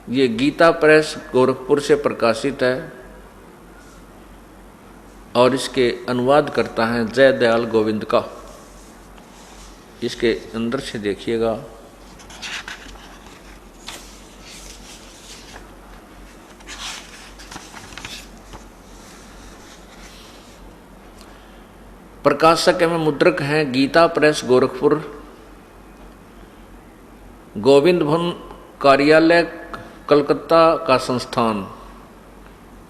ये गीता प्रेस गोरखपुर से प्रकाशित है और इसके अनुवाद करता है जय दयाल गोविंद का। इसके अंदर से देखिएगा, प्रकाशक एवं मुद्रक हैं गीता प्रेस गोरखपुर, गोविंद भवन कार्यालय कलकत्ता का संस्थान।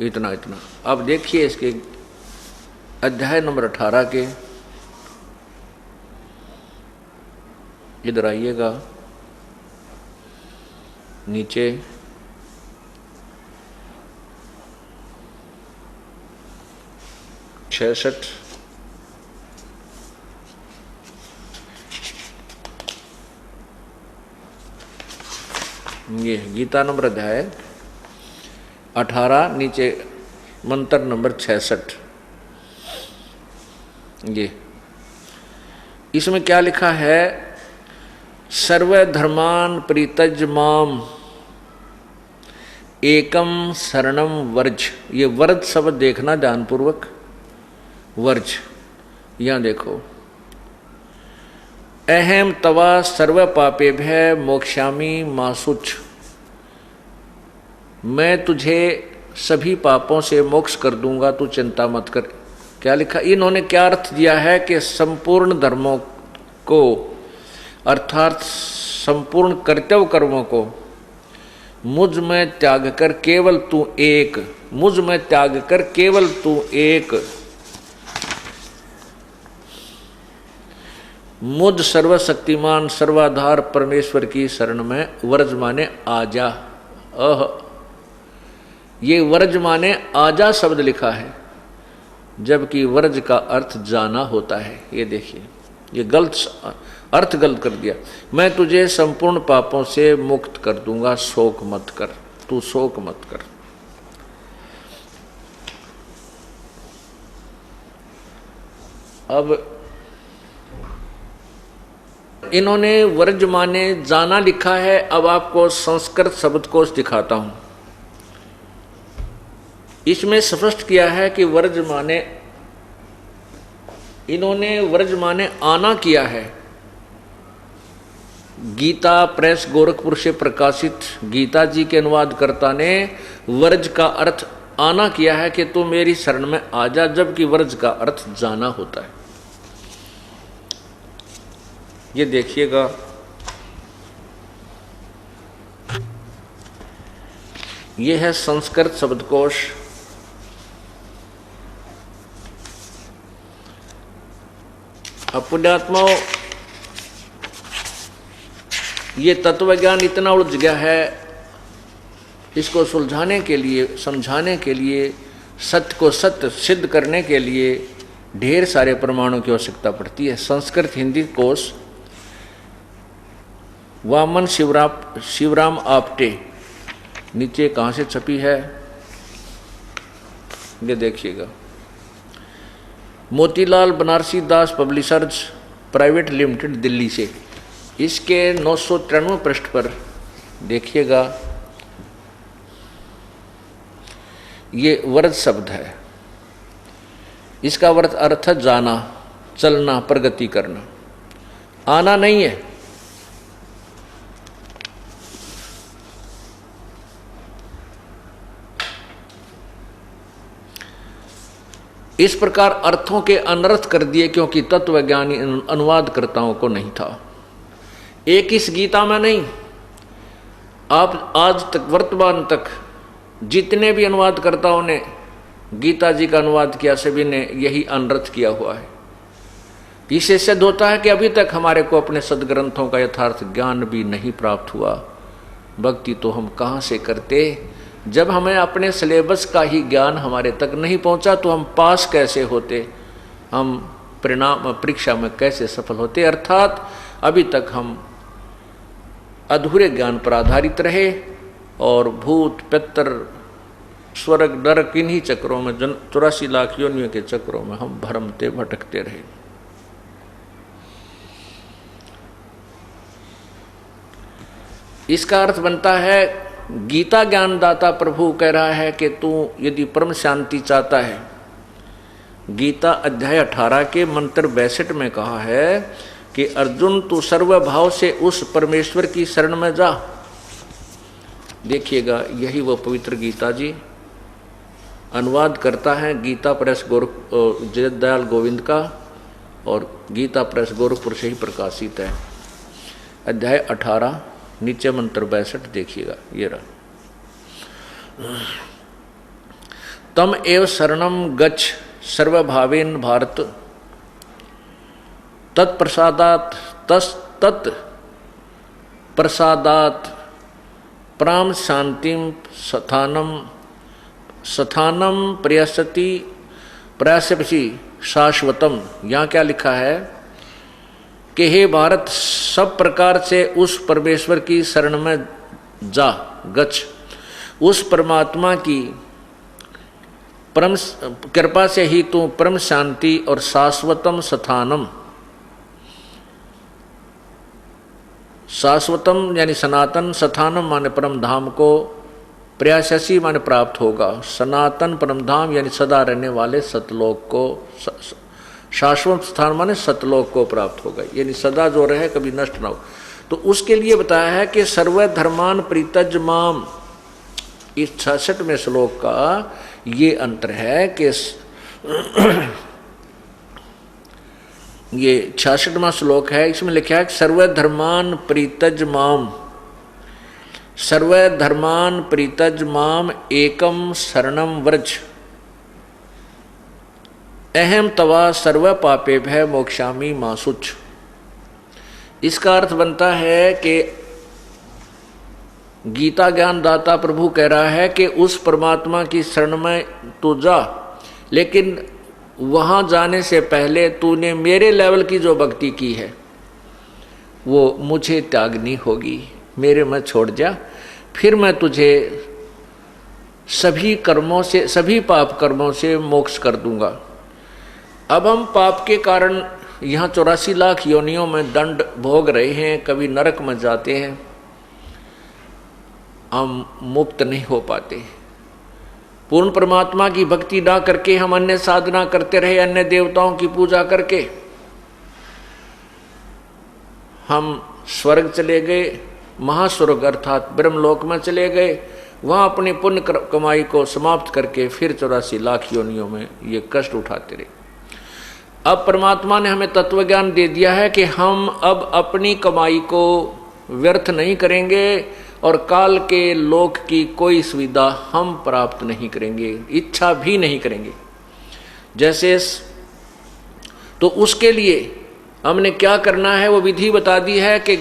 इतना इतना। अब देखिए इसके अध्याय नंबर 18 के, इधर आइएगा नीचे, छठ ये गीता नंबर अध्याय 18, नीचे मंत्र नंबर 66। ये इसमें क्या लिखा है, सर्वधर्मान परित्यज माम एकम शरणम वर्ज। ये वर्ज शब्द देखना ध्यानपूर्वक, वर्ज यहां देखो, अहम तवा सर्व पापेभ्य मोक्षामि मा शुच। मैं तुझे सभी पापों से मोक्ष कर दूंगा, तू चिंता मत कर। क्या लिखा, इन्होंने क्या अर्थ दिया है कि संपूर्ण धर्मों को अर्थात संपूर्ण कर्तव्य कर्मों को मुझ में त्याग कर केवल तू एक, मुझ में त्याग कर केवल तू एक, मुझ सर्वशक्तिमान सर्वाधार परमेश्वर की शरण में वर्ज माने आजा। ये वर्ज माने आजा शब्द लिखा है, जबकि वर्ज का अर्थ जाना होता है। ये देखिए, ये गलत अर्थ गलत कर दिया। मैं तुझे संपूर्ण पापों से मुक्त कर दूंगा, शोक मत कर, तू शोक मत कर। अब इन्होंने वर्ज माने जाना लिखा है। अब आपको संस्कृत शब्दकोश दिखाता हूं। इसमें स्पष्ट किया है कि वर्ज माने, इन्होंने वर्ज माने आना किया है। गीता प्रेस गोरखपुर से प्रकाशित गीता जी के अनुवादकर्ता ने वर्ज का अर्थ आना किया है कि तू मेरी शरण में आ जा, जबकि वर्ज का अर्थ जाना होता है। ये देखिएगा, ये है संस्कृत शब्दकोश। पुण्यात्माओं, ये तत्वज्ञान इतना उलझ गया है, इसको सुलझाने के लिए, समझाने के लिए, सत्य को सत्य सिद्ध करने के लिए ढेर सारे प्रमाणों की आवश्यकता पड़ती है। संस्कृत हिंदी कोश वामन शिवराम आप्टे, नीचे कहाँ से छपी है ये देखिएगा, मोतीलाल बनारसी दास पब्लिशर्स प्राइवेट लिमिटेड दिल्ली से। इसके 993 पृष्ठ पर देखिएगा, ये वर्ज शब्द है। इसका अर्थ है जाना, चलना, प्रगति करना, आना नहीं है। इस प्रकार अर्थों के अनर्थ कर दिए, क्योंकि तत्वज्ञानी अनुवादकर्ताओं को नहीं था। एक इस गीता में नहीं, आप आज तक वर्तमान तक जितने भी अनुवादकर्ताओं ने गीता जी का अनुवाद किया, सभी ने यही अनर्थ किया हुआ है। इससे सिद्ध होता है कि अभी तक हमारे को अपने सदग्रंथों का यथार्थ ज्ञान भी नहीं प्राप्त हुआ। भक्ति तो हम कहाँ से करते, जब हमें अपने सिलेबस का ही ज्ञान हमारे तक नहीं पहुंचा तो हम पास कैसे होते, हम परिणाम परीक्षा में कैसे सफल होते। अर्थात अभी तक हम अधूरे ज्ञान पर आधारित रहे और भूत पितर स्वर्ग नरक इन्हीं चक्रों में, 84 लाख योनियों के चक्रों में हम भ्रमते भटकते रहे। इसका अर्थ बनता है गीता ज्ञानदाता प्रभु कह रहा है कि तू यदि परम शांति चाहता है, गीता अध्याय 18 के मंत्र 62 में कहा है कि अर्जुन तू सर्वभाव से उस परमेश्वर की शरण में जा। देखिएगा, यही वो पवित्र गीता जी अनुवाद करता है गीता प्रेस जगदयाल गोविंद का, और गीता प्रेस गोरखपुर से ही प्रकाशित है। अध्याय 18 नीचे मंत्र 62 देखिएगा, ये रहा। तम एव शरणम गच्छ सर्वभावेन भारत तत्प्रसादात प्रसादात प्राम शांतिम स्थानम प्रयास्यसि शाश्वतम। यहाँ क्या लिखा है कि हे भारत, सब प्रकार से उस परमेश्वर की शरण में जा, गच्छ। उस परमात्मा की परम कृपा से ही तू परम शांति और शाश्वतम स्थानम, शाश्वतम यानी सनातन, स्थानम माने परम धाम को, प्रयाससी माने प्राप्त होगा, सनातन परम धाम यानी सदा रहने वाले सतलोक को, शाश्वत स्थान माने सतलोक को प्राप्त होगा, यानी सदा जो रहे कभी नष्ट ना हो। तो उसके लिए बताया है कि सर्वधर्मान परित्यज माम। इस 66वें श्लोक का ये अंतर है कि ये 66वां श्लोक है, इसमें लिखा है सर्वधर्मान परित्यज माम, सर्वधर्मान परित्यज माम एकम शरणम व्रज अहम तवा सर्व पापे भय मोक्षामि मा शुच। इसका अर्थ बनता है कि गीता ज्ञानदाता प्रभु कह रहा है कि उस परमात्मा की शरण में तू जा, लेकिन वहां जाने से पहले तूने मेरे लेवल की जो भक्ति की है वो मुझे त्यागनी होगी, मेरे में छोड़ जा, फिर मैं तुझे सभी कर्मों से, सभी पाप कर्मों से मोक्ष कर दूंगा। अब हम पाप के कारण यहाँ 84 लाख योनियों में दंड भोग रहे हैं, कभी नरक में जाते हैं, हम मुक्त नहीं हो पाते। पूर्ण परमात्मा की भक्ति ना करके हम अन्य साधना करते रहे, अन्य देवताओं की पूजा करके हम स्वर्ग चले गए, महास्वर्ग अर्थात ब्रह्मलोक में चले गए, वहां अपनी पुण्य कमाई को समाप्त करके फिर 84 लाख योनियों में ये कष्ट उठाते रहे। अब परमात्मा ने हमें तत्व ज्ञान दे दिया है कि हम अब अपनी कमाई को व्यर्थ नहीं करेंगे और काल के लोक की कोई सुविधा हम प्राप्त नहीं करेंगे, इच्छा भी नहीं करेंगे। जैसे तो उसके लिए हमने क्या करना है वो विधि बता दी है कि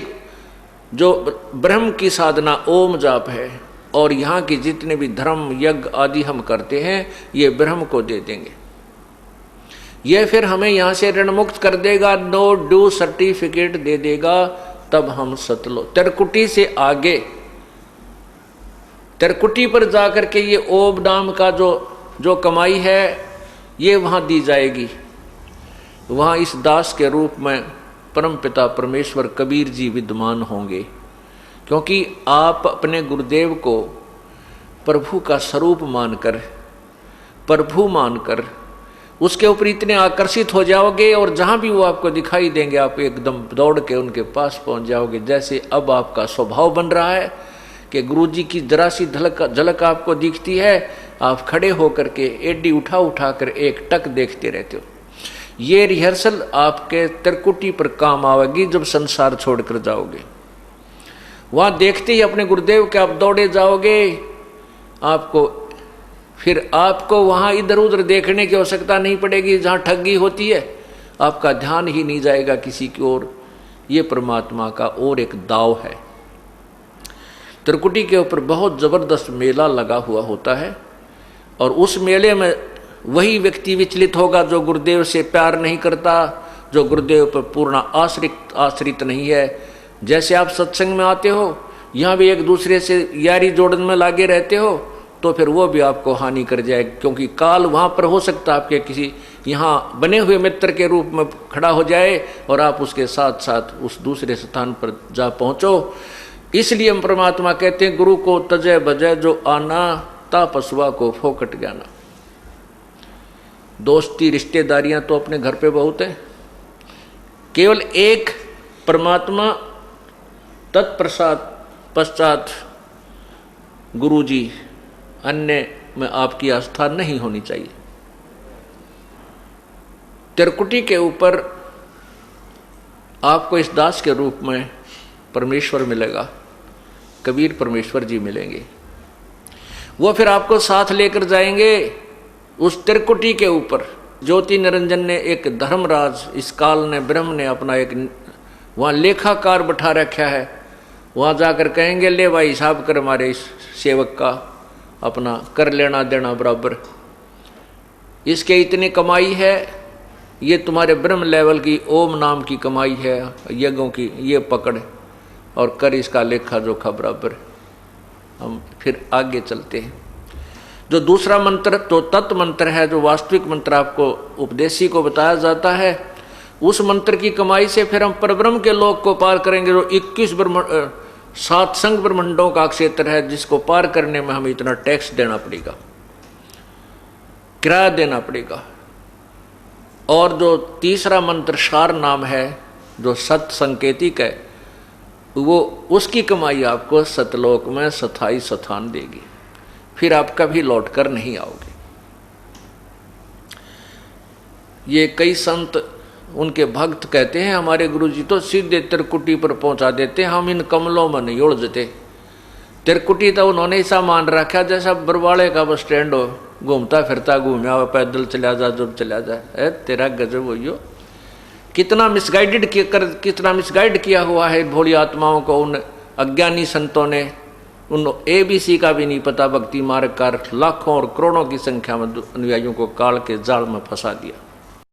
जो ब्रह्म की साधना ओम जाप है और यहाँ की जितने भी धर्म यज्ञ आदि हम करते हैं ये ब्रह्म को दे देंगे, ये फिर हमें यहाँ से ऋण मुक्त कर देगा, नो ड्यू सर्टिफिकेट दे देगा। तब हम तिरकुटी से आगे, तिरकुटी पर जाकर के ये ओम नाम का जो कमाई है ये वहाँ दी जाएगी। वहाँ इस दास के रूप में परमपिता परमेश्वर कबीर जी विद्यमान होंगे, क्योंकि आप अपने गुरुदेव को प्रभु का स्वरूप मानकर, प्रभु मानकर उसके ऊपर इतने आकर्षित हो जाओगे और जहाँ भी वो आपको दिखाई देंगे आप एकदम दौड़ के उनके पास पहुँच जाओगे। जैसे अब आपका स्वभाव बन रहा है कि गुरु जी की जरा सी झलक आपको दिखती है, आप खड़े होकर के एडी उठा कर एक टक देखते रहते हो। ये रिहर्सल आपके त्रिकुटी पर काम आवेगी जब संसार छोड़कर जाओगे। वहाँ देखते ही अपने गुरुदेव के आप दौड़े जाओगे, आपको फिर आपको वहाँ इधर उधर देखने की आवश्यकता नहीं पड़ेगी। जहाँ ठगी होती है आपका ध्यान ही नहीं जाएगा किसी की ओर। ये परमात्मा का और एक दाव है। त्रिकुटी के ऊपर बहुत जबरदस्त मेला लगा हुआ होता है और उस मेले में वही व्यक्ति विचलित होगा जो गुरुदेव से प्यार नहीं करता, जो गुरुदेव पर पूर्ण आश्रित नहीं है। जैसे आप सत्संग में आते हो, यहाँ भी एक दूसरे से यारी जोड़न में लागे रहते हो, तो फिर वो भी आपको हानि कर जाएगा, क्योंकि काल वहाँ पर हो सकता है आपके किसी यहाँ बने हुए मित्र के रूप में खड़ा हो जाए और आप उसके साथ साथ उस दूसरे स्थान पर जा पहुँचो। इसलिए हम परमात्मा कहते हैं गुरु को तजय बजय जो आना ता पशुआ को फोकट ज्ञाना। दोस्ती रिश्तेदारियां तो अपने घर पे बहुत है, केवल एक परमात्मा तत्प्रसाद पश्चात गुरु जी, अन्य में आपकी आस्था नहीं होनी चाहिए। त्रिकुटी के ऊपर आपको इस दास के रूप में परमेश्वर मिलेगा, कबीर परमेश्वर जी मिलेंगे। वो फिर आपको साथ लेकर जाएंगे उस त्रिकुटी के ऊपर। ज्योति निरंजन ने एक धर्मराज, इस काल ने ब्रह्म ने अपना एक वहाँ लेखाकार बैठा रखा है, वहाँ जाकर कहेंगे ले भाई हिसाब कर हमारे इस सेवक का, अपना कर लेना देना बराबर, इसके इतनी कमाई है, ये तुम्हारे ब्रह्म लेवल की ओम नाम की कमाई है, यज्ञों की ये पकड़ और कर इसका लेखा जोखा बराबर। हम फिर आगे चलते हैं। जो दूसरा मंत्र तो तत्व मंत्र है, जो वास्तविक मंत्र आपको उपदेशी को बताया जाता है, उस मंत्र की कमाई से फिर हम परब्रह्म के लोक को पार करेंगे। जो 21 7 संघ ब्रह्मंडों का क्षेत्र है, जिसको पार करने में हमें इतना टैक्स देना पड़ेगा, किराया देना पड़ेगा। और जो तीसरा मंत्र सार नाम है, जो सत संकेतिक है, वो उसकी कमाई आपको सतलोक में स्थायी स्थान देगी, फिर आप कभी लौट कर नहीं आओगे। ये कई संत उनके भक्त कहते हैं हमारे गुरुजी तो सीधे त्रिकुटी पर पहुंचा देते, हम इन कमलों में नहीं उलझते। त्रिकुटी तो उन्होंने ऐसा मान रखा जैसा बरवाड़े का बस स्टैंड हो, घूमता फिरता घूमया पैदल चला जा जब चला जाए। तेरा गजब हो, कितना मिसगाइड किया हुआ है भोली आत्माओं को उन अज्ञानी संतों ने। उन ABC का भी नहीं पता, भक्ति मार्ग कर लाखों और करोड़ों की संख्या में अनुयायियों को काल के जाल में फंसा दिया।